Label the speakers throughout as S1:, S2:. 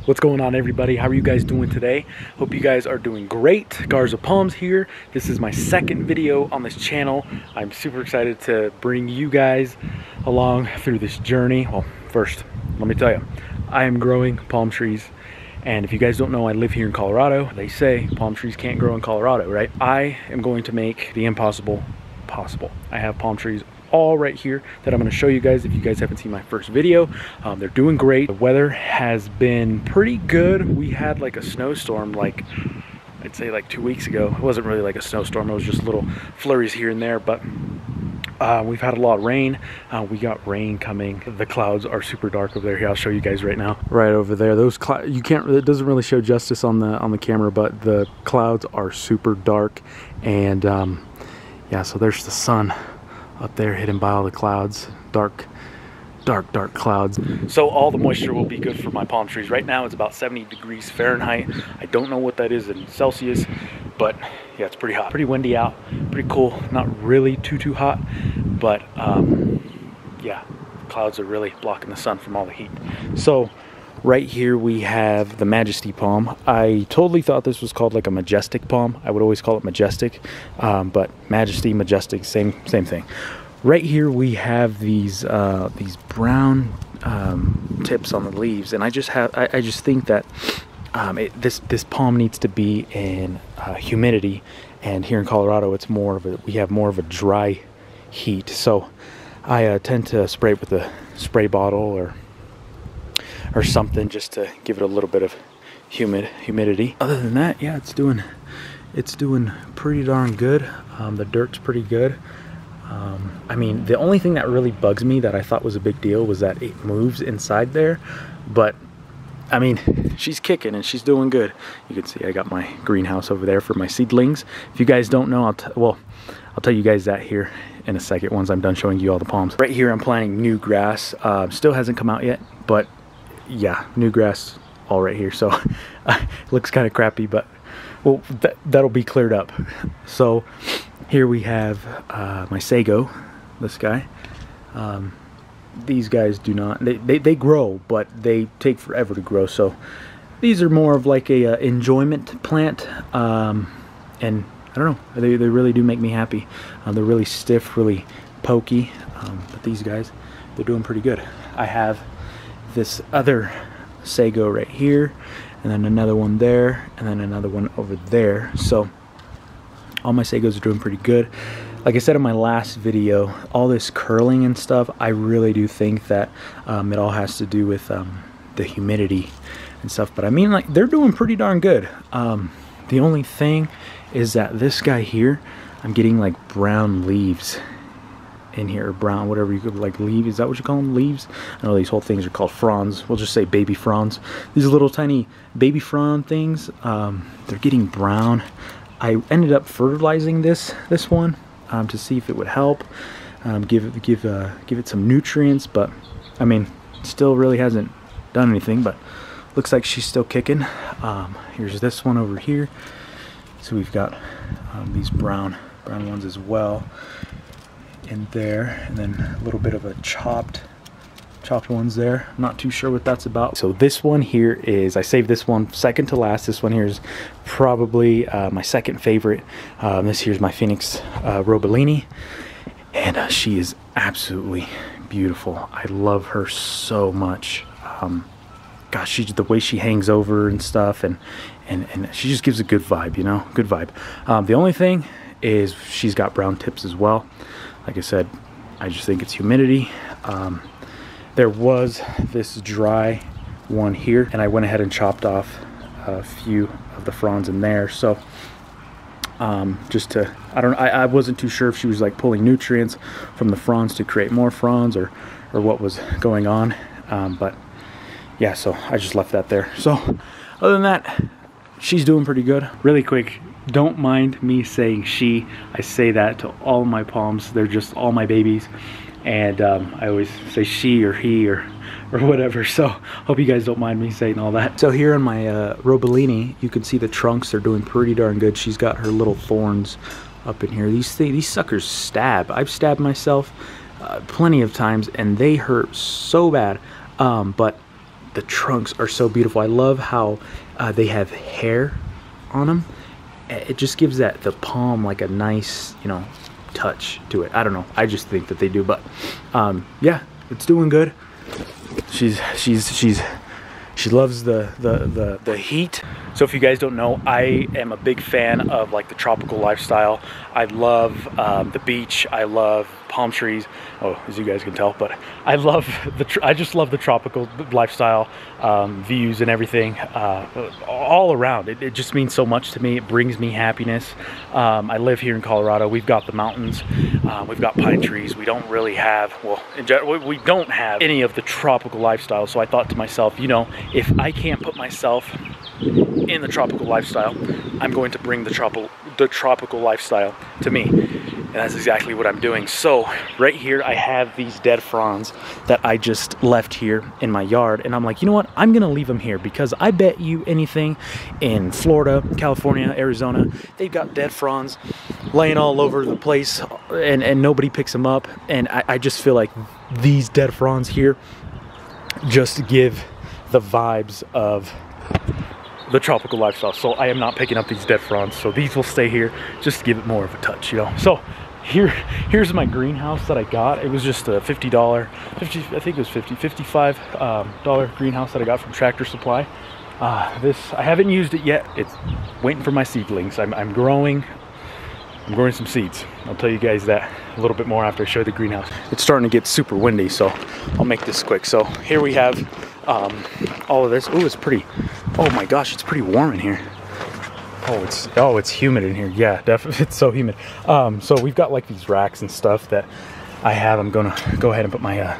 S1: What's going on, everybody? How are you guys doing today? Hope you guys are doing great. Garza Palms here. This is my second video on this channel. I'm super excited to bring you guys along through this journey. Well, first, let me tell you, I am growing palm trees. And if you guys don't know, I live here in Colorado. They say palm trees can't grow in Colorado, right? I am going to make the impossible possible. I have palm trees all right here that I'm going to show you guys if you guys haven't seen my first video. They're doing great. The weather has been pretty good. We had like a snowstorm like I'd say like 2 weeks ago. It wasn't really like a snowstorm, it was just little flurries here and there, but we've had a lot of rain. We got rain coming. The clouds are super dark over there. Here, I'll show you guys right now. Right over there, those clouds, you can't, it doesn't really show justice on the camera, but the clouds are super dark. And yeah, so there's the sun up there hidden by all the clouds. Dark clouds. So all the moisture will be good for my palm trees. Right now it's about 70 degrees Fahrenheit. I don't know what that is in Celsius, but yeah, it's pretty hot. Pretty windy out, pretty cool. Not really too hot, but yeah, clouds are really blocking the sun from all the heat. So right here we have the Majesty palm. I totally thought this was called like a majestic palm. I would always call it majestic, but Majesty, majestic, same thing. Right here we have these brown tips on the leaves, and I just think that this palm needs to be in humidity, and here in Colorado it's we have more of a dry heat. So I tend to spray it with a spray bottle or something just to give it a little bit of humidity. Other than that, yeah, it's doing pretty darn good. The dirt's pretty good. I mean, the only thing that really bugs me that I thought was a big deal was that it moves inside there, but I mean, she's kicking and she's doing good. You can see I got my greenhouse over there for my seedlings. If you guys don't know, I'll tell you guys that here in a second once I'm done showing you all the palms. Right here I'm planting new grass. Still hasn't come out yet, but yeah, new grass all right here. So it looks kind of crappy, but well, that'll be cleared up. So here we have my sago, this guy. These guys do not, they grow, but they take forever to grow. So these are more of like a enjoyment plant, and I don't know, they really do make me happy. They're really stiff, really pokey, but these guys, they're doing pretty good. I have this other sago right here, and then another one there, and then another one over there. So all my sagos are doing pretty good. Like I said in my last video, all this curling and stuff, I really do think that it all has to do with the humidity and stuff. But I mean, like, they're doing pretty darn good. The only thing is that this guy here, I'm getting like brown leaves in here, brown, whatever you could like, leave, is that what you call them, leaves? I know these whole things are called fronds. We'll just say baby fronds. These little tiny baby frond things, they're getting brown. I ended up fertilizing this one to see if it would help, give it some nutrients, but I mean, still really hasn't done anything, but looks like she's still kicking. Here's this one over here. So we've got these brown ones as well in there, and then a little bit of a chopped ones there. I'm not too sure what that's about. So this one here is, I saved this one second to last. This one here is probably my second favorite. This here's my Phoenix Robellini, and she is absolutely beautiful. I love her so much. Gosh, the way she hangs over and stuff, and she just gives a good vibe, you know, good vibe. The only thing is she's got brown tips as well. Like I said, I just think it's humidity. There was this dry one here, and I went ahead and chopped off a few of the fronds in there. So just to, I wasn't too sure if she was like pulling nutrients from the fronds to create more fronds, or what was going on. But yeah, so I just left that there. So other than that, she's doing pretty good. Really quick, don't mind me saying she. I say that to all my palms. They're just all my babies. And I always say she or he or whatever. So hope you guys don't mind me saying all that. So here on my Robellini, you can see the trunks. They're doing pretty darn good. She's got her little thorns up in here. These suckers stab. I've stabbed myself plenty of times, and they hurt so bad. But the trunks are so beautiful. I love how they have hair on them. It just gives the palm like a nice, you know, touch to it. I don't know. I just think that they do. But yeah, it's doing good. She loves the heat. So if you guys don't know, I am a big fan of like the tropical lifestyle. I love the beach. I love palm trees. Oh, as you guys can tell, but I love I just love the tropical lifestyle, views and everything, all around. It just means so much to me. It brings me happiness. I live here in Colorado. We've got the mountains. We've got pine trees. We don't really have, well, in general, we don't have any of the tropical lifestyle. So I thought to myself, you know, if I can't put myself in the tropical lifestyle, I'm going to bring the tropical lifestyle to me. And that's exactly what I'm doing. So right here I have these dead fronds that I just left here in my yard, and I'm like, you know what, I'm gonna leave them here, because I bet you anything in Florida, California, Arizona, they've got dead fronds laying all over the place, and nobody picks them up. And I just feel like these dead fronds here just give the vibes of the tropical lifestyle. So I am not picking up these dead fronds, so these will stay here just to give it more of a touch, you know. So here's my greenhouse that I got. It was just a $55 greenhouse that I got from Tractor Supply. This, I haven't used it yet. It's waiting for my seedlings. I'm growing some seeds. I'll tell you guys that a little bit more after I show you the greenhouse. It's starting to get super windy, so I'll make this quick. So here we have all of this. Ooh, it's pretty, oh my gosh, it's pretty warm in here. Oh, it's humid in here. Yeah, definitely, it's so humid. So we've got like these racks and stuff that I have. I'm gonna go ahead and put my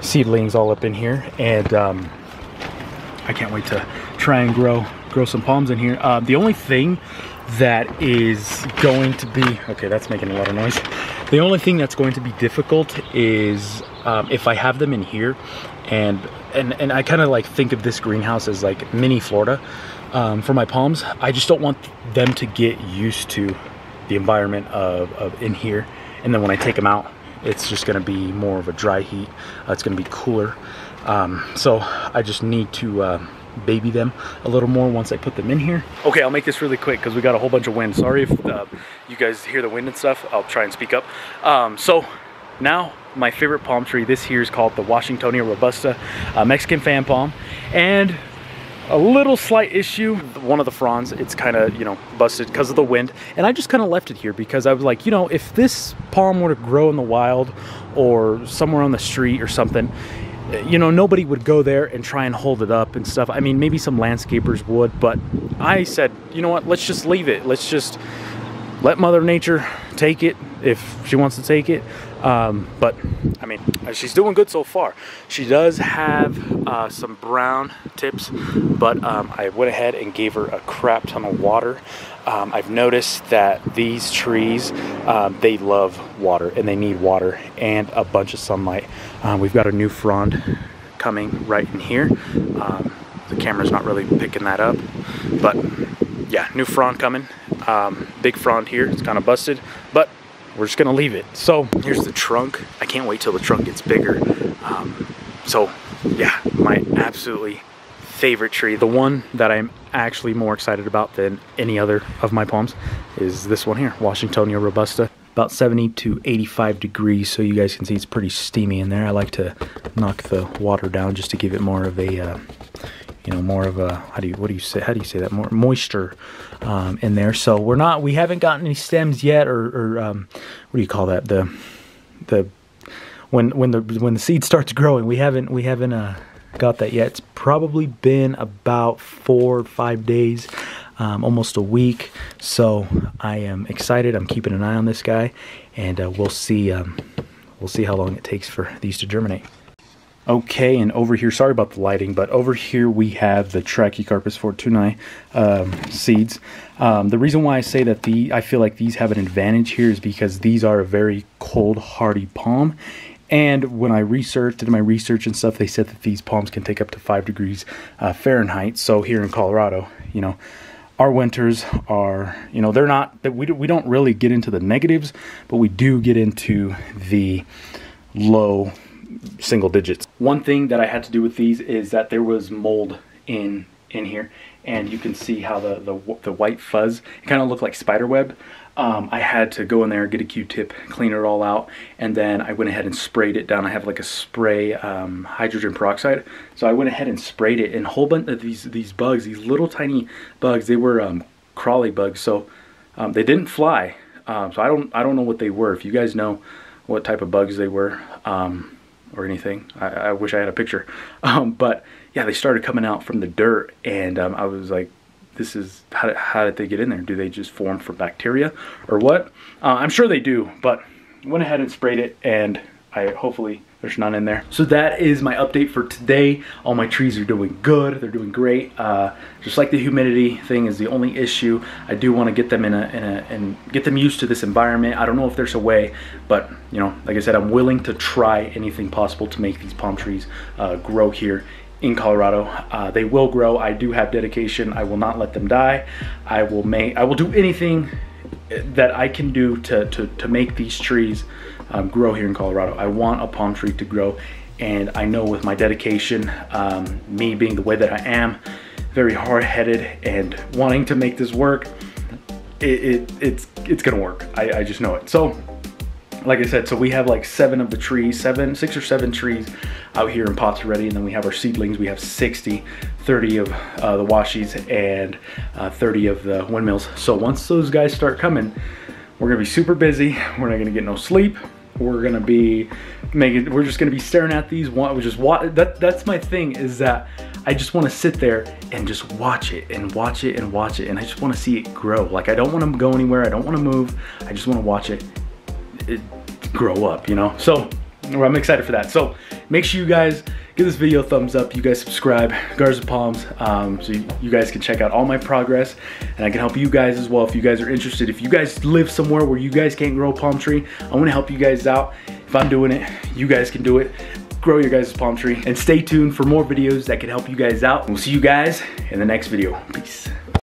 S1: seedlings all up in here, and I can't wait to try and grow some palms in here. The only thing that is going to be, okay, that's making a lot of noise. The only thing that's going to be difficult is if I have them in here, and I kind of like think of this greenhouse as like mini Florida for my palms. I just don't want them to get used to the environment of in here, and then when I take them out, it's just going to be more of a dry heat. It's going to be cooler, so I just need to baby them a little more once I put them in here. Okay, I'll make this really quick because we got a whole bunch of wind. Sorry if you guys hear the wind and stuff. I'll try and speak up. So now my favorite palm tree, this here is called the Washingtonia robusta, Mexican fan palm, and a little slight issue, one of the fronds, it's kind of, you know, busted because of the wind, and I just kind of left it here because I was like, you know, if this palm were to grow in the wild or somewhere on the street or something, you know, nobody would go there and try and hold it up and stuff. I mean, maybe some landscapers would, but I said, you know what, let's just leave it. Let's just let Mother Nature take it if she wants to take it. But I mean, she's doing good so far. She does have some brown tips, but I went ahead and gave her a crap ton of water. I've noticed that these trees, they love water, and they need water and a bunch of sunlight. We've got a new frond coming right in here. The camera's not really picking that up, but yeah, new frond coming. Big frond here, it's kind of busted, but we're just gonna leave it. So here's the trunk. I can't wait till the trunk gets bigger. So yeah, my absolutely favorite tree, the one that I'm actually more excited about than any other of my palms, is this one here, Washingtonia robusta. About 70 to 85 degrees, so you guys can see it's pretty steamy in there. I like to knock the water down just to give it more of a you know, more of a, how do you say that, more moisture in there. So we haven't gotten any stems yet, or what do you call that, when the seed starts growing, we haven't got that yet. It's probably been about 4 or 5 days, almost a week. So I am excited. I'm keeping an eye on this guy, and we'll see how long it takes for these to germinate. Okay, and over here, sorry about the lighting, but over here we have the Trachycarpus fortunei seeds. The reason why I say that I feel like these have an advantage here is because these are a very cold, hardy palm. And when I did my research and stuff, they said that these palms can take up to 5 degrees Fahrenheit. So here in Colorado, you know, our winters are, you know, they're not, we don't really get into the negatives, but we do get into the low single digits. One thing that I had to do with these is that there was mold in here, and you can see how the white fuzz, it kind of looked like spider web. I had to go in there, get a Q-tip, clean it all out, and then I went ahead and sprayed it down. I have like a spray hydrogen peroxide, so I went ahead and sprayed it, and a whole bunch of these bugs, these little tiny bugs, they were crawly bugs, so they didn't fly. So I don't know what they were. If you guys know what type of bugs they were or anything, I wish I had a picture. But yeah, they started coming out from the dirt, and I was like, this is, how did they get in there? Do they just form from bacteria or what? I'm sure they do, but went ahead and sprayed it, and hopefully there's none in there. So that is my update for today. All my trees are doing good. They're doing great. Just like the humidity thing is the only issue. I do want to get them and get them used to this environment. I don't know if there's a way, but you know, like I said, I'm willing to try anything possible to make these palm trees grow here in Colorado. They will grow. I do have dedication. I will not let them die. I will do anything that I can do to make these trees grow here in Colorado. I want a palm tree to grow, and I know with my dedication, me being the way that I am, very hard-headed and wanting to make this work, it's gonna work. I just know it. So like I said, so we have like 6 or 7 trees out here in pots already, and then we have our seedlings. We have 60, 30 of the washies and 30 of the windmills. So once those guys start coming, we're gonna be super busy. We're not gonna get no sleep. We're just gonna be staring at these. That's my thing, is that I just want to sit there and just watch it and watch it and watch it, and I just want to see it grow. Like, I don't want to go anywhere. I don't want to move. I just want to watch it grow up, you know. So I'm excited for that. So make sure you guys give this video a thumbs up. You guys subscribe, Garza Palms, so you guys can check out all my progress, and I can help you guys as well if you guys are interested. If you guys live somewhere where you guys can't grow a palm tree, I want to help you guys out. If I'm doing it, you guys can do it. Grow your guys' palm tree, and stay tuned for more videos that can help you guys out. We'll see you guys in the next video. Peace.